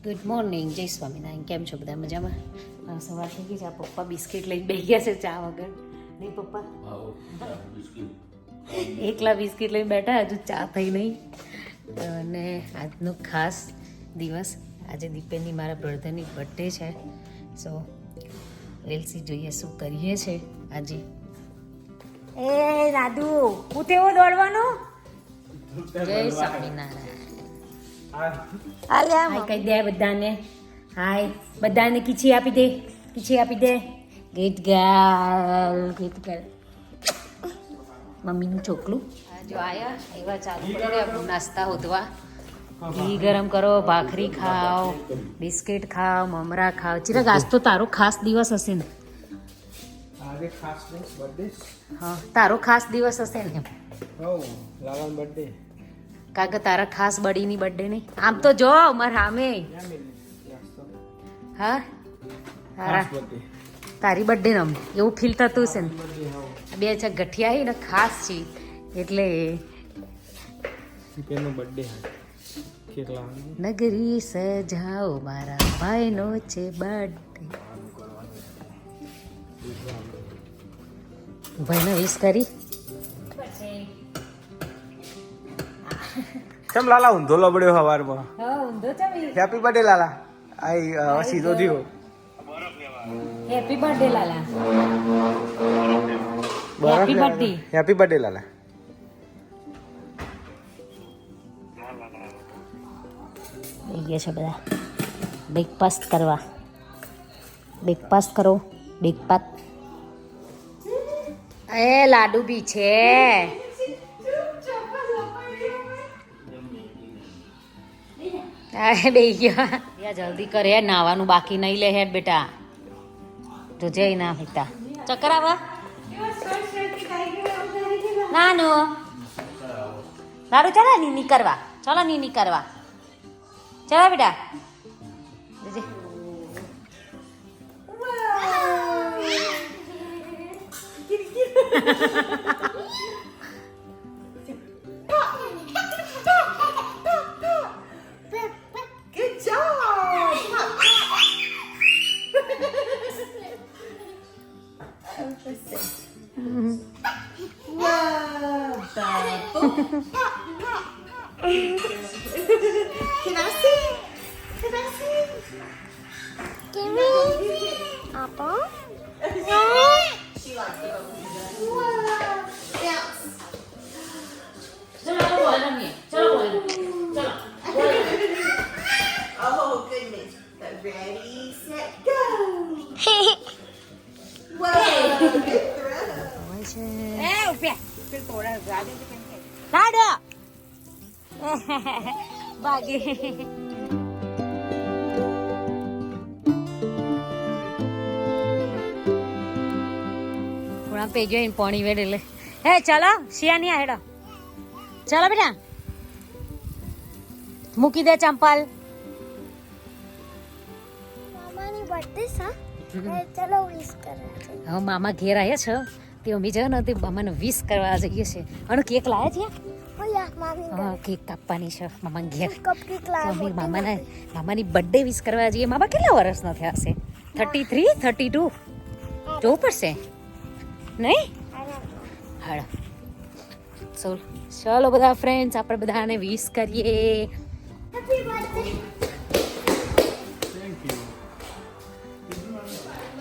Good morning, જય સ્વામિનારાયણ. કેમ છો બધા? મજામાં? સવાર થઈ ગઈ છે. આ પપ્પા બિસ્કિટ લઈને બેસી ગયા છે ચા વગર. નહીં પપ્પા? એકલા બિસ્કિટ લઈને બેઠા, હજુ ચા થઈ નહીં. અને આજનો ખાસ દિવસ, આજે દીપેનની મારા બ્રધરની બર્થડે છે. સો વેલસી જોઈએ શું કરીએ છે આજે. એ દાદુ હું તેવો દોડવાનું. જય સ્વામિનારાયણ. હાય કહી દે બધાને. હાય બધાને ખીચી આપી દે, ખીચી આપી દે. ગીત ગાલ, ગીત ગાલ. મમ્મીનું ચોકલું જો આયા એવા ચાલુ કરી દે નાસ્તા હોદવા. ઘી ગરમ કરો, ભાખરી ખાઓ, બિસ્કિટ ખાઓ, મમરા ખાઓ. ચિરાગ આજ તો તારો ખાસ દિવસ હશે ને? હા, તારો ખાસ દિવસ હશે ને? કાકા તારા ખાસ બડીની બર્થડે નહીં? આમ તો જો મારા સામે. હા તારી બર્થડે રમ એવું ફીલ થતું છે ને? બે ચાર ગઠિયા ને ખાસ છે એટલે નગરી સજાઓ મારા ભાઈનો છે બર્થડે. ભાઈને વિશ કરી. કેમ લાલા ઊંધો લબડ્યો હવારમાં? હા ઊંધો ચાવી. હેપી બર્થડે લાલા. આઈ સીધો થયો. Happy birthday Lala. Happy birthday. Happy birthday Lala. ગયા છે બધા બ્રેકફાસ્ટ કરવા. બ્રેકફાસ્ટ કરો, બ્રેકફાસ્ટ. એ લાડુ બી છે. બે ગયા જલ્દી કરે, નાવાનું બાકી નહીં લે હેડ બેટા. તો જઈ ના પિતા ચક્કર આવા નાનો લાડુ. ચાલો નીની કરવા, ચાલો નીની કરવા. ચાલો બેટા. Can I see? Can I see? Give me apple. She likes it. Wow. Bounce. ચલો બોલ રમીએ. ચલો બોલ. ચલો. Oh goodness. Ready, set, go. Whoa. Good throw. એ ઉભ્યા. ફિર થોડા ગાડી કે કેમ કે લાડો ભાગી. પૂરા પેજો ઇન પાણી વેડે લે. હે ચાલો શિયાની આ હેડો. ચાલો બેટા મૂકી દે ચંપલ. મામાની બર્થડે સા ચલો વિશ કરે. હવે મામા ઘેર આવ્યા છે તે અમે જાય ને તે મામાને વિશ કરવા જઈએ છે. અને કેક લાવ્યા છે? ઓયા મામી હા કેક કાપવાની છે મામા ઘેર. કપકેક તો લાવ. અમે મામાની બર્થડે વિશ કરવા જઈએ. મામા કેટલા વર્ષના થયા હશે? 33, 32 જોવું પડશે નહીં? હાલો ચલો બધા ફ્રેન્ડ્સ આપણે બધાને વિશ કરીએ. Happy birthday.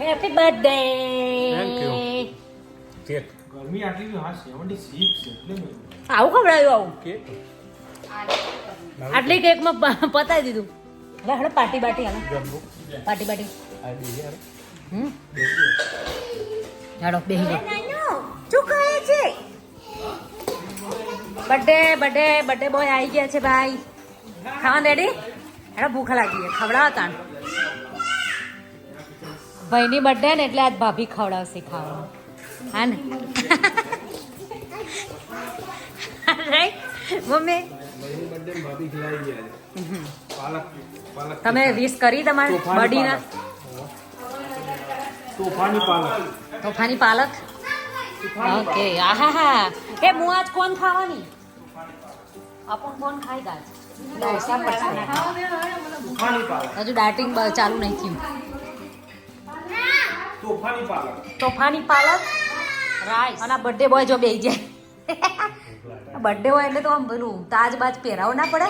Happy birthday. Thank you. Cake ગરમી આટલી બી હા 76 છે એટલે આવું ખવડાવ્યું આવું કેક આટલી કેકમાં પતાવી દીધું. હવે હળો પાર્ટી બાટી હાલો જમ્બો પાર્ટી બાટી. આ દે યાર હાલો બેહી ગયો. નાનો શું કરે છે? બર્થડે બોય આવી ગયા છે ભાઈ. ખાવાનું રેડી? હેડો ભૂખ લાગી છે ખવડાવો તાણ. ભાઈની બર્થડે ને એટલે આજ ભાભી ખવડાવશે ખાવાનું. હા ને રાઈટ મમ્મી? ભાભી ખિલાઈ ગયા પાલક પાલક તમે વિશ કરી તમારી બર્થડેના? તોફાની પાલક. ઓકે આહા હા. એ હું આજ કોણ ખાવાની? આપણ કોણ ખાઈ ગાજ? તોફાની પાલક હજુ ડાટિંગ ચાલુ નહીં થયું. તોફાની પાલક તોફાની પાલક રાઈસ અને બર્થડે બોય જો બેસી જાય. બર્થડે બોય એટલે તો આમ પેલું તાજ બાજ પહેરાવો ના પડે.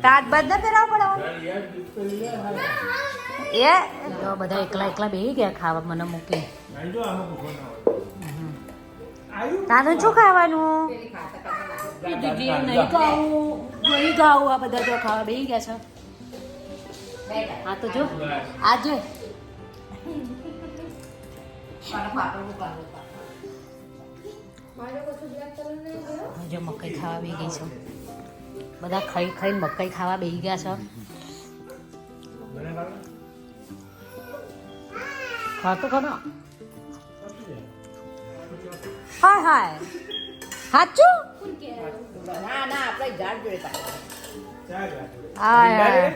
તાજ બાજ ના પહેરાવો પડે એ તો બધા એકલા એકલા બેસી ગયા ખાવા મને મૂકી. તાનું શું ખાવાનું? નહીં ખાવું આ બધા જો ખાવા બેસી ગયા છે. હા તો જો આ જો જો મકાઈ ખાવા બેસી ગઈ છે. બધા ખાઈ ખાઈને મકાઈ ખાવા બેસી ગયા છે. ખાતો ખરો હાય હાય સાચું હાય હાય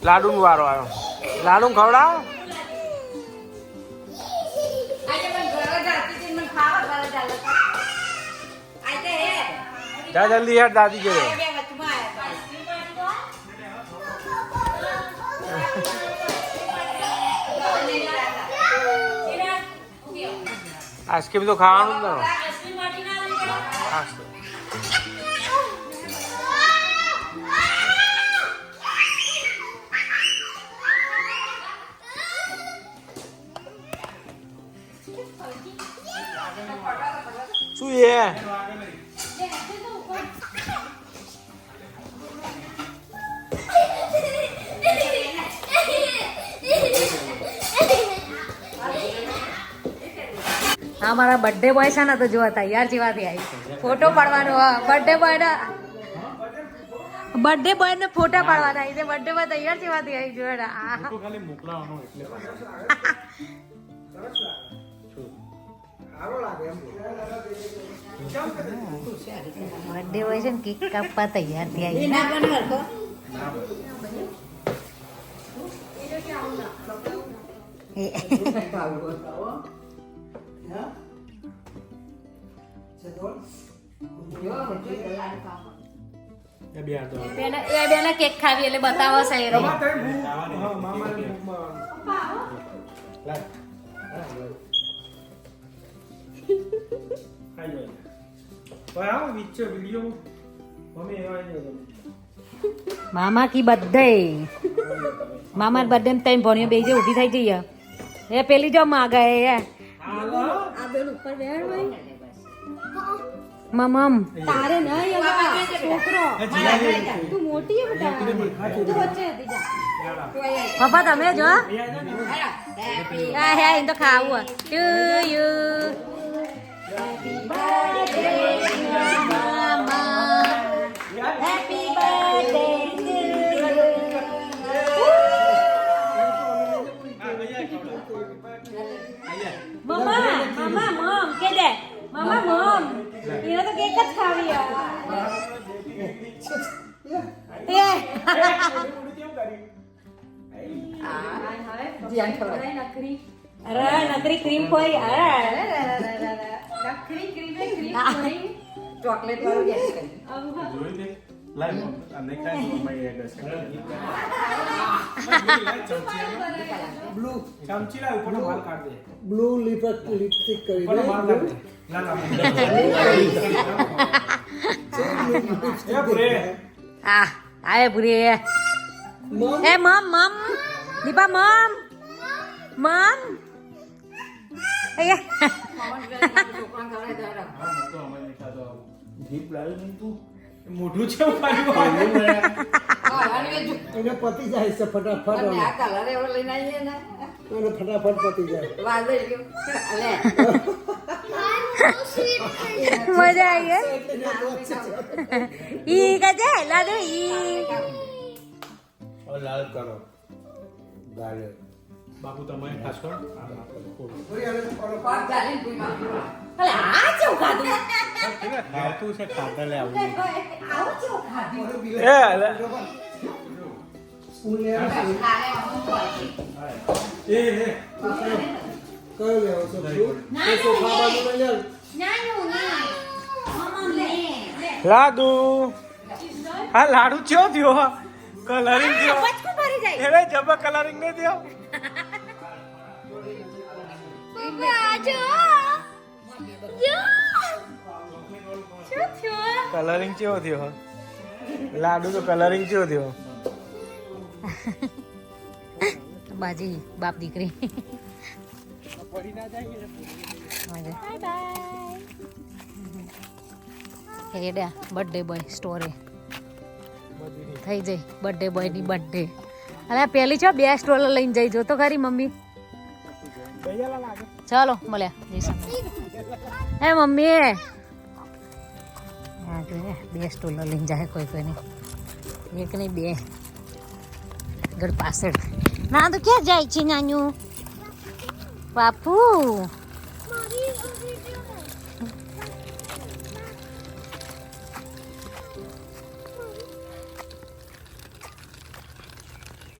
લાડુ નો વારો આવ્યો. લાડુ ખવડાવ. જા જલ્દી યાર દાદી કે આઈસ્ક્રીમ તો ખાવાનું જ ને. શું એ હા મારા બર્થડે બોય છે ને તો જો તૈયાર જેવાથી આવી ફોટો પાડવાનો. બર્થડે બોય ના બર્થડે બોય ને ફોટા પાડવાના આવી બર્થડે બોય તૈયાર જેવાથી આવી જો ખાલી મોકલાવાનો એટલે બર્થડે બોય છે ને કેક કાપવા તૈયાર થી આવી. બેને કેક ખાવી એટલે બતાવો છે એ રહી. મામા કી બર્થડે મામા બર્થડે ને તઈ ભણ્યો બે જે ઊભી થઈ જઈએ એ પેલી જો માં ગયે મમ તારે નહીં છોકરો તું મોટી હે બેટા તું વચ્ચે હતી જા પપ્પા તમે જો હે ઇન તો ખાવું ટુ યુ હેપી બર્થડે મામા હેપી બર્થડે મમ્મા મમ્મા મમ કે દે મમ્મા મમ એને તો કેક જ ખાવી અરે નકરી ક્રીમ ખોઈ નકરી ક્રીમ ચોકલેટ વાળું ગેસ કરી જોઈ દે લાઈવ અને કાઈ મમ્મી એડ્રેસ બ્લુ ચમચી લા ઉપર માલ કાઢ દે બ્લુ લિપસ્ટિક કરી ઉપર માલ કાઢ દે ના ના એ પૂરે આય પૂરી એ મમ મમ દીપા મમ મમ જીપ લાવી નહીં તું મોઢું છે ઉપાડ્યું એને પતી જાય છે ફટાફટ એને ફટાફટ પતી જાય મજા આવી ગઈ ઈ કજે લાડુ ઈ લાલ કરો ગાલે બાપુ તમે ખાસ કરો અલે આ કેવું ખાધું ખાતું છે ખાતા લે આવું સ્પૂન લે કયો લેવો છો સોફા બાજુ લઈ લે લાડુ હા લાડુ ચો થયો કલરિંગ થયો બચકું ભરી જાય એને જબર કલરિંગ નહીં થયો કલરિંગ કેવો થયો લાડુ તો કલરિંગ કેવો થયો બાજી બાપ દીકરી હેડ્યા બર્થડે બોય સ્ટોરે થઈ જાય બર્થડે બોયની બર્થડે અરે પેલી છો 2 સ્ટોલ લઈને જઈ જો તો ખરી મમ્મી ચાલો મળ્યા જઈશું હે મમ્મી હા જો 2 સ્ટોલ લઈને જાય કોઈ કોઈને એક નહીં 2 ઘર પાછળ ના તો ક્યાં જાય છે નાનું બાપુ